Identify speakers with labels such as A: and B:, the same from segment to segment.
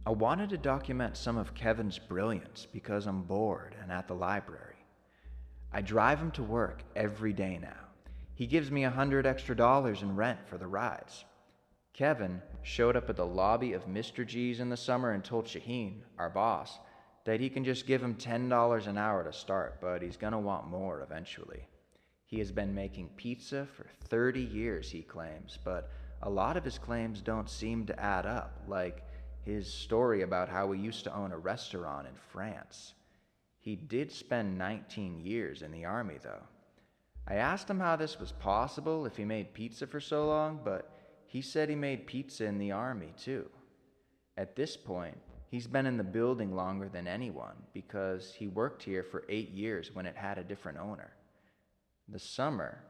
A: I wanted to document some of Kevin's brilliance because I'm bored and at the library. I drive him to work every day now. He gives me $100 extra in rent for the rides. Kevin showed up at the lobby of Mr. G's in the summer and told Shaheen, our boss, that he can just give him $10 an hour to start, but he's gonna want more eventually. He has been making pizza for 30 years, he claims, but a lot of his claims don't seem to add up, like his story about how he used to own a restaurant in France. He did spend 19 years in the army, though. I asked him how this was possible if he made pizza for so long, but he said he made pizza in the army, too. At this point, he's been in the building longer than anyone because he worked here for 8 years when it had a different owner. The summer,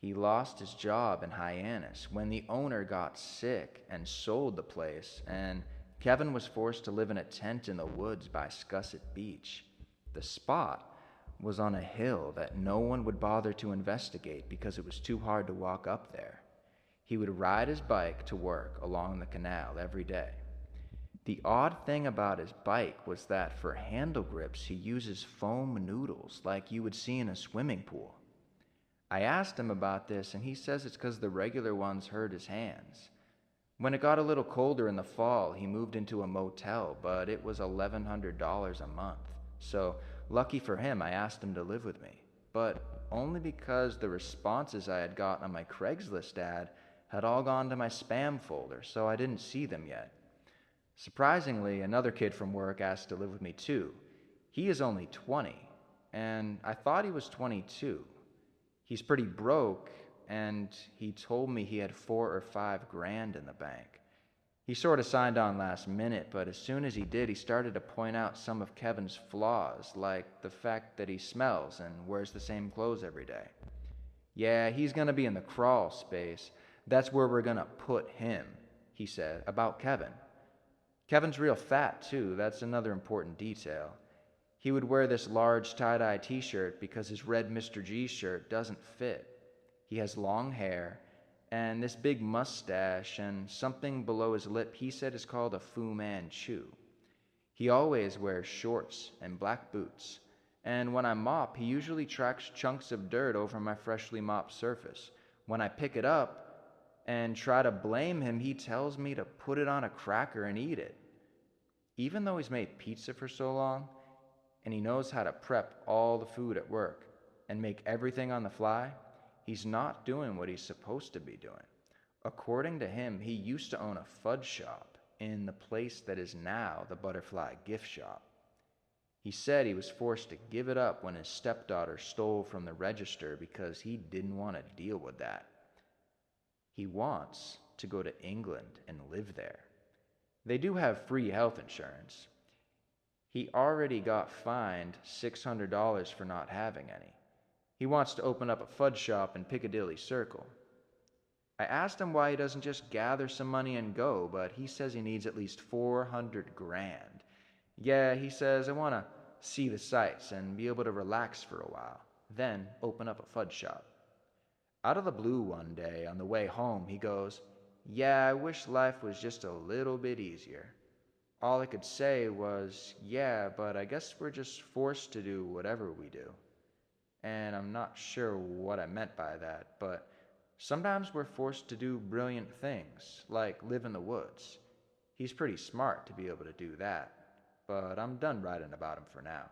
A: he lost his job in Hyannis when the owner got sick and sold the place, and Kevin was forced to live in a tent in the woods by Scusset Beach. The spot was on a hill that no one would bother to investigate because it was too hard to walk up there. He would ride his bike to work along the canal every day. The odd thing about his bike was that for handle grips he uses foam noodles like you would see in a swimming pool. I asked him about this, and he says it's because the regular ones hurt his hands. When it got a little colder in the fall, he moved into a motel, but it was $1,100 a month. So, lucky for him, I asked him to live with me. But only because the responses I had gotten on my Craigslist ad had all gone to my spam folder, so I didn't see them yet. Surprisingly, another kid from work asked to live with me too. He is only 20, and I thought he was 22. He's pretty broke, and he told me he had 4 or 5 grand in the bank. He sort of signed on last minute, but as soon as he did, he started to point out some of Kevin's flaws, like the fact that he smells and wears the same clothes every day. Yeah, he's gonna be in the crawl space. That's where we're gonna put him, he said, about Kevin. Kevin's real fat, too. That's another important detail. He would wear this large tie-dye t-shirt because his red Mr. G shirt doesn't fit. He has long hair and this big mustache and something below his lip he said is called a Fu Manchu. He always wears shorts and black boots, and when I mop, he usually tracks chunks of dirt over my freshly mopped surface. When I pick it up and try to blame him, he tells me to put it on a cracker and eat it. Even though he's made pizza for so long, and he knows how to prep all the food at work and make everything on the fly, he's not doing what he's supposed to be doing. According to him, he used to own a fudge shop in the place that is now the Butterfly Gift Shop. He said he was forced to give it up when his stepdaughter stole from the register because he didn't want to deal with that. He wants to go to England and live there. They do have free health insurance. He already got fined $600 for not having any. He wants to open up a fudge shop in Piccadilly Circle. I asked him why he doesn't just gather some money and go, but he says he needs at least 400 grand. Yeah, he says, I want to see the sights and be able to relax for a while, then open up a fudge shop. Out of the blue one day on the way home, he goes, yeah, I wish life was just a little bit easier. All I could say was, yeah, but I guess we're just forced to do whatever we do. And I'm not sure what I meant by that, but sometimes we're forced to do brilliant things, like live in the woods. He's pretty smart to be able to do that, but I'm done writing about him for now.